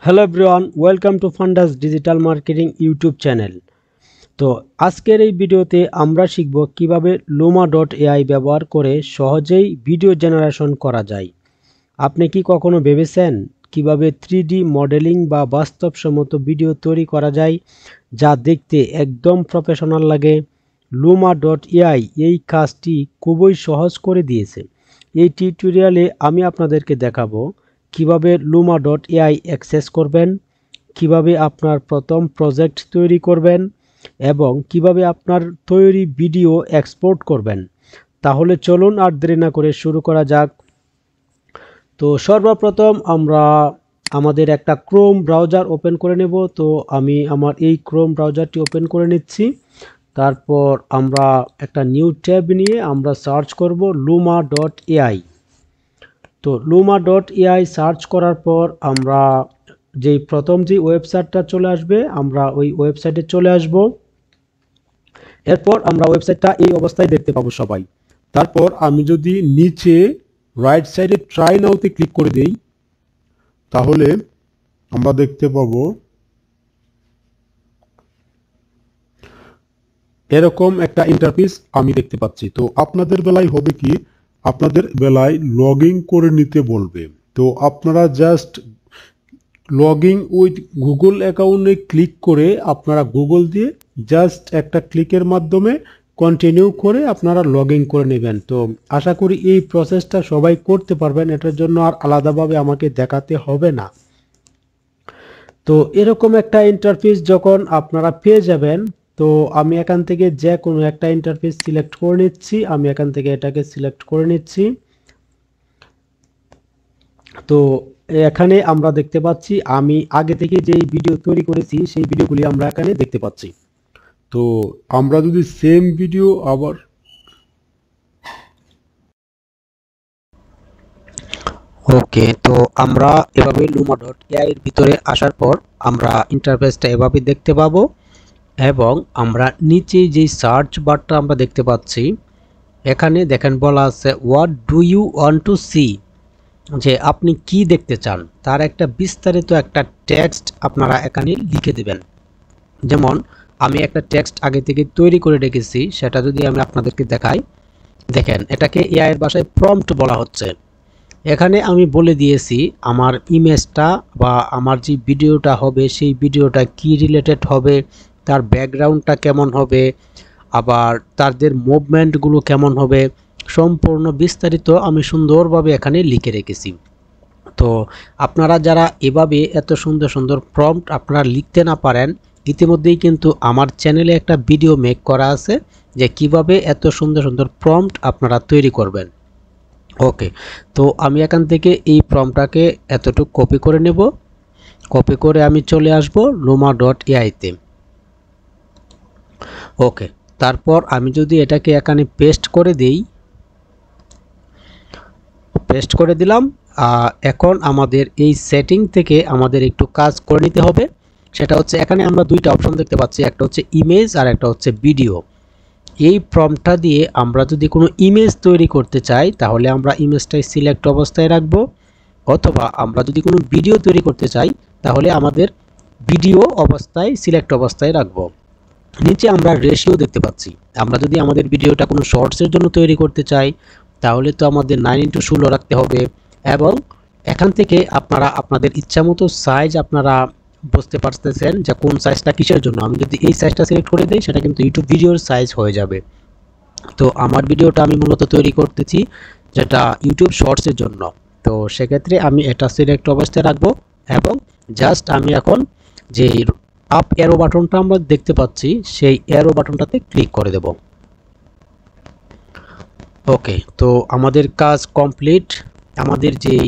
Hello everyone, welcome to ফান্ডাস digital marketing YouTube channel. তো আজকের এই ভিডিওতে আমরা শিখব কিভাবে luma.ai ব্যবহার করে সহজেই ভিডিও জেনারেশন করা যায়। আপনি কি কখনো ভেবেছেন কিভাবে 3D মডেলিং বা বাস্তবসম্মত ভিডিও তৈরি করা যায় যা দেখতে একদম প্রফেশনাল লাগে? luma.ai এই কাজটি খুবই সহজ করে দিয়েছে। এই টিউটোরিয়ালে আমি আপনাদেরকে দেখাবো কিভাবে luma.ai অ্যাক্সেস করবেন, কিভাবে আপনার প্রথম প্রজেক্ট তৈরি করবেন এবং কিভাবে আপনার তৈরি ভিডিও এক্সপোর্ট করবেন। তাহলে চলুন আর দেরি না করে শুরু করা যাক। তো সর্বপ্রথম আমরা আমাদের একটা ক্রোম ব্রাউজার ওপেন করে নেব। তো আমি আমার এই ক্রোম ব্রাউজারটি ওপেন করে নিচ্ছি। তারপর আমরা একটা নিউ ট্যাব নিয়ে আমরা সার্চ করব luma.ai। তো luma.ai সার্চ করার পর আমরা প্রথম যে ওয়েবসাইটটা চলে আসবে আমরা ওই ওয়েবসাইটে চলে আসব। এরপর আমরা ওয়েবসাইটটা এই অবস্থায় দেখতে পাবো সবাই। তারপর আমি যদি নিচে রাইট সাইডে ট্রাই নাওতে ক্লিক করে দেই তাহলে আমরা দেখতে পাবো এরকম একটা ইন্টারফেস আমি দেখতে পাচ্ছি। তো আপনাদের বেলায় হবে কি, আপনাদের বেলায় লগ ইন করে নিতে বলবে। তো আপনারা just log in with Google অ্যাকাউন্টে ক্লিক করে আপনারা গুগল দিয়ে জাস্ট একটা ক্লিকের মাধ্যমে কন্টিনিউ করে আপনারা লগ ইন করে নেবেন। তো আশা করি এই প্রসেসটা সবাই করতে পারবেন, এটার জন্য আর আলাদাভাবে আমাকে দেখাতে হবে না। তো এরকম একটা ইন্টারফেস যখন আপনারা পেয়ে যাবেন, তো আমি এখান থেকে যে কোনো একটা ইন্টারফেস সিলেক্ট করে নিচ্ছি। আমি এখান থেকে এটাকে সিলেক্ট করে নিচ্ছি। তো এখানে আমরা দেখতে পাচ্ছি আমি আগে থেকে যেই ভিডিও তৈরি করেছি সেই ভিডিওগুলি আমরা এখানে দেখতে পাচ্ছি। তো আমরা যদি সেম ভিডিও আবার ওকে, তো আমরা এভাবে luma.ai এর ভিতরে আসার পর আমরা ইন্টারফেসটা এভাবে দেখতে পাবো এবং আমরা নিচে যে সার্চ বারটা আমরা দেখতে পাচ্ছি এখানে দেখেন বলা আছে what do you want to see, যে আপনি কি দেখতে চান তার একটা বিস্তারিত একটা টেক্সট আপনারা এখানে লিখে দেবেন। যেমন আমি একটা টেক্সট আগে থেকে তৈরি করে রেখেছি, সেটা যদি আমি আপনাদেরকে দেখাই, দেখেন এটাকে এআই এর ভাষায় প্রম্পট বলা হচ্ছে। এখানে আমি বলে দিয়েছি আমার ইমেজটা বা আমার যে ভিডিওটা হবে সেই ভিডিওটা কি রিলেটেড হবে, তার ব্যাকগ্রাউন্ডটা কেমন হবে, আবার তাদের মুভমেন্টগুলো কেমন হবে, সম্পূর্ণ বিস্তারিত আমি সুন্দরভাবে এখানে লিখে রেখেছি। তো আপনারা যারা এভাবে এত সুন্দর সুন্দর প্রম্পট আপনারা লিখতে না পারেন, ইতিমধ্যেই কিন্তু আমার চ্যানেলে একটা ভিডিও মেক করা আছে যে কিভাবে এত সুন্দর সুন্দর প্রম্পট আপনারা তৈরি করবেন। ওকে, তো আমি এখান থেকে এই প্রম্পটটাকে এতটুকু কপি করে নেব। কপি করে আমি চলে আসব luma.ai তে। ওকে, তারপর আমি যদি এটাকে এখানে পেস্ট করে দেই, পেস্ট করে দিলাম। এখন আমাদের এই সেটিং থেকে আমাদের একটু কাজ করে নিতে হবে। সেটা হচ্ছে এখানে আমরা দুইটা অপশন দেখতে পাচ্ছি, একটা হচ্ছে ইমেজ আর একটা হচ্ছে ভিডিও। এই প্রম্পটটা দিয়ে আমরা যদি কোনো ইমেজ তৈরি করতে চাই তাহলে আমরা ইমেজটাই সিলেক্ট অবস্থায় রাখবো, অথবা আমরা যদি কোনো ভিডিও তৈরি করতে চাই তাহলে আমাদের ভিডিও অবস্থায় সিলেক্ট অবস্থায় রাখবো। নিচে আমরা রেশিও দেখতে পাচ্ছি। আমরা যদি আমাদের ভিডিওটা কোনো শর্টসের জন্য তৈরি করতে চাই তাহলে তো আমাদের 9:16 রাখতে হবে, এবং এখান থেকে আপনারা আপনাদের ইচ্ছামতো সাইজ আপনারা বুঝতে পারতেছেন যে কোন সাইজটা কিসের জন্য। আমি যদি এই সাইজটা সিলেক্ট করে দিই সেটা কিন্তু ইউটিউব ভিডিওর সাইজ হয়ে যাবে। তো আমার ভিডিওটা আমি মূলত তৈরি করতেছি যেটা ইউটিউব শর্টসের জন্য। তো সেক্ষেত্রে আমি এটা সিলেক্ট অবস্থায় রাখবো এবং জাস্ট আমি এখন যে আপ অ্যারো বাটনটা আমরা দেখতে পাচ্ছি সেই অ্যারো বাটনটাতে ক্লিক করে দেব। ওকে, তো আমাদের কাজ কমপ্লিট। আমাদের যেই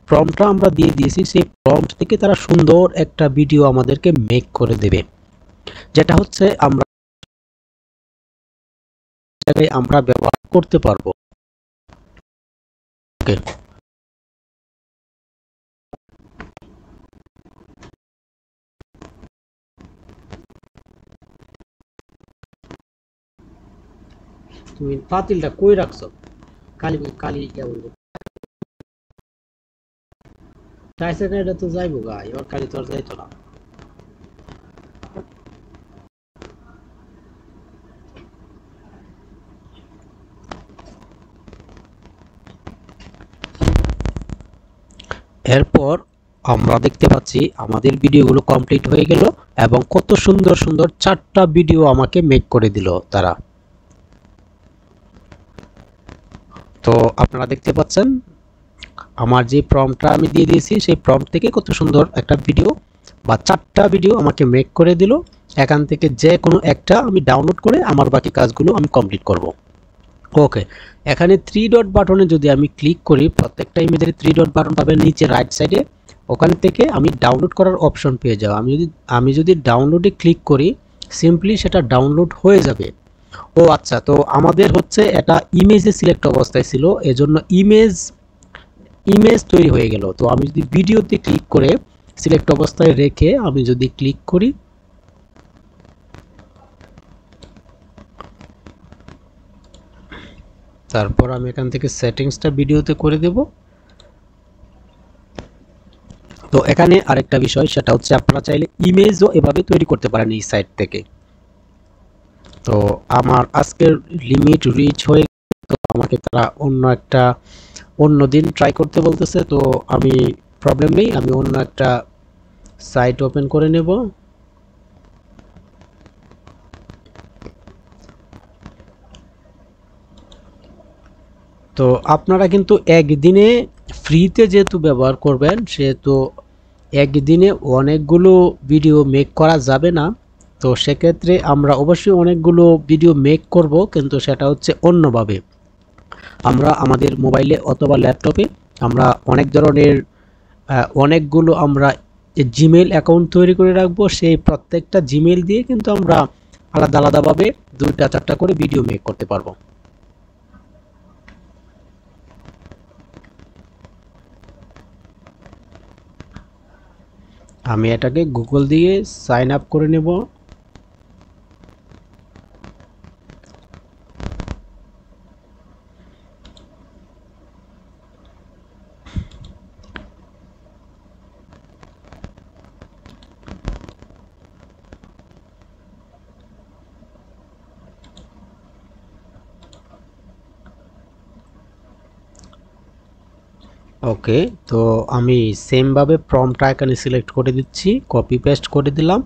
প্রম্পটটা আমরা দিয়ে দিয়েছি সেই প্রম্পট থেকে তারা সুন্দর একটা ভিডিও আমাদেরকে মেক করে দেবে, যেটা হচ্ছে আমরা ব্যবহার করতে পারবো। ওকে, তুমি পাতিলটা কই রাখছো? কালি কালি ইয়া বলবো। টাইসেন এটা তো যাইবো গা, এবার কালি তো আর যাইতো না। এরপর আমরা দেখতে পাচ্ছি আমাদের ভিডিওগুলো কমপ্লিট হয়ে গেল এবং কত সুন্দর সুন্দর 4টা ভিডিও আমাকে মেক করে দিল তারা। তো আপনারা দেখতে পাচ্ছেন আমার যে প্রম্পটটা আমি দিয়ে দিয়েছি সেই প্রম্পট থেকে কত সুন্দর একটা ভিডিও বা 4টা ভিডিও আমাকে মেক করে দিল। এখান থেকে যে কোনো একটা আমি ডাউনলোড করে আমার বাকি কাজগুলো আমি কমপ্লিট করব। ওকে, এখানে 3 ডট বাটনে যদি আমি ক্লিক করি, প্রত্যেকটা ইমেজের 3 ডট বাটন পাবেন নিচে রাইট সাইডে, ওখান থেকে আমি ডাউনলোড করার অপশন পেয়ে যাব। আমি যদি ডাউনলোডে ক্লিক করি, সিম্পলি সেটা ডাউনলোড হয়ে যাবে। ও আচ্ছা, তো আমাদের হচ্ছে এটা ইমেজে সিলেক্ট অবস্থায় ছিল, এজন্য ইমেজ তৈরি হয়ে গেল। তো আমি যদি ভিডিওতে ক্লিক করে সিলেক্ট অবস্থায় রেখে আমি যদি ক্লিক করি, তারপর আমি এখান থেকে সেটিংসটা ভিডিওতে করে দেব। তো এখানে আরেকটা বিষয়, সেটা হচ্ছে আপনারা চাইলে ইমেজও এভাবে তৈরি করতে পারেন এই সাইট থেকে। তো আমার আজকের লিমিট রিচ হয়ে, তো আমাকে তারা অন্য দিন ট্রাই করতে বলতেছে। তো আমি প্রবলেম নেই, আমি অন্য একটা সাইট ওপেন করে নেব। তো আপনারা কিন্তু একদিনে ফ্রিতে যেহেতু ব্যবহার করবেন, সেহেতু একদিনে অনেকগুলো ভিডিও মেক করা যাবে না। তো সেক্ষেত্রে আমরা অবশ্যই অনেকগুলো ভিডিও মেক করব, কিন্তু সেটা হচ্ছে অন্যভাবে। আমরা আমাদের মোবাইলে অথবা ল্যাপটপে আমরা অনেক ধরনের অনেকগুলো আমরা জিমেইল অ্যাকাউন্ট তৈরি করে রাখবো। সেই প্রত্যেকটা জিমেইল দিয়ে কিন্তু আমরা আলাদা আলাদাভাবে 2টা 4টা করে ভিডিও মেক করতে পারবো। আমি এটাকে গুগল দিয়ে সাইন আপ করে নেব। ওকে, তো আমি সেমভাবে প্রম্পটটা এখানে সিলেক্ট করে দিচ্ছি, কপি পেস্ট করে দিলাম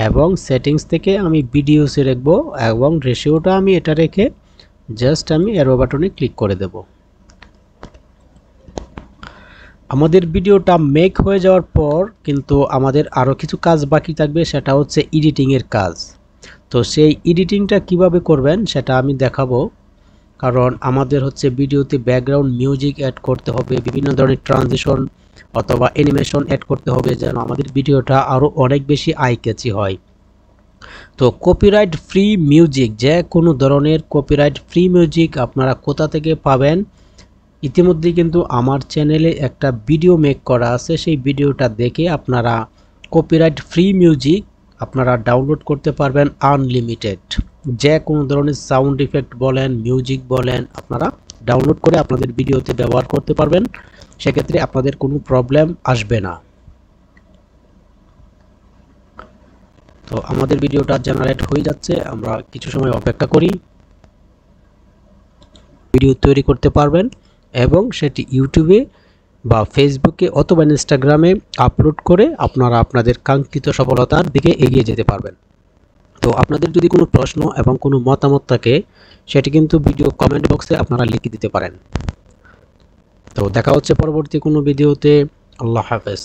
এবং সেটিংস থেকে আমি ভিডিওসে রাখবো এবং রেশিওটা আমি এটা রেখে জাস্ট আমি অ্যারো বাটনে ক্লিক করে দেব। আমাদের ভিডিওটা মেক হয়ে যাওয়ার পর কিন্তু আমাদের আরও কিছু কাজ বাকি থাকবে, সেটা হচ্ছে এডিটিংয়ের কাজ। তো সেই এডিটিংটা কিভাবে করবেন সেটা আমি দেখাবো। কারণ আমাদের হচ্ছে ভিডিওতে ব্যাকগ্রাউন্ড মিউজিক অ্যাড করতে হবে, বিভিন্ন ধরনের ট্রানজিশন অথবা অ্যানিমেশন অ্যাড করতে হবে, যেন আমাদের ভিডিওটা আরও অনেক বেশি আই ক্যাচি হয়। তো কপিরাইট ফ্রি মিউজিক, যে কোনো ধরনের কপিরাইট ফ্রি মিউজিক আপনারা কোথা থেকে পাবেন, ইতিমধ্যে কিন্তু আমার চ্যানেলে একটা ভিডিও মেক করা আছে, সেই ভিডিওটা দেখে আপনারা কপিরাইট ফ্রি মিউজিক আপনারা ডাউনলোড করতে পারবেন আনলিমিটেড। যে কোনো ধরনের সাউন্ড ইফেক্ট বলেন, মিউজিক বলেন, আপনারা ডাউনলোড করে আপনাদের ভিডিওতে ব্যবহার করতে পারবেন। সেক্ষেত্রে আপনাদের কোনো প্রবলেম আসবে না। তো আমাদের ভিডিওটা জেনারেট হয়ে যাচ্ছে, আমরা কিছু সময় অপেক্ষা করি। ভিডিও তৈরি করতে পারবেন এবং সেটি ইউটিউবে বা ফেসবুকে অথবা ইনস্টাগ্রামে আপলোড করে আপনারা আপনাদের কাঙ্ক্ষিত সফলতার দিকে এগিয়ে যেতে পারবেন। তো আপনাদের যদি কোনো প্রশ্ন এবং কোনো মতামত থাকে, সেটি কিন্তু ভিডিও কমেন্ট বক্সে আপনারা লিখে দিতে পারেন। তো দেখা হচ্ছে পরবর্তী কোনো ভিডিওতে। আল্লাহ হাফেজ।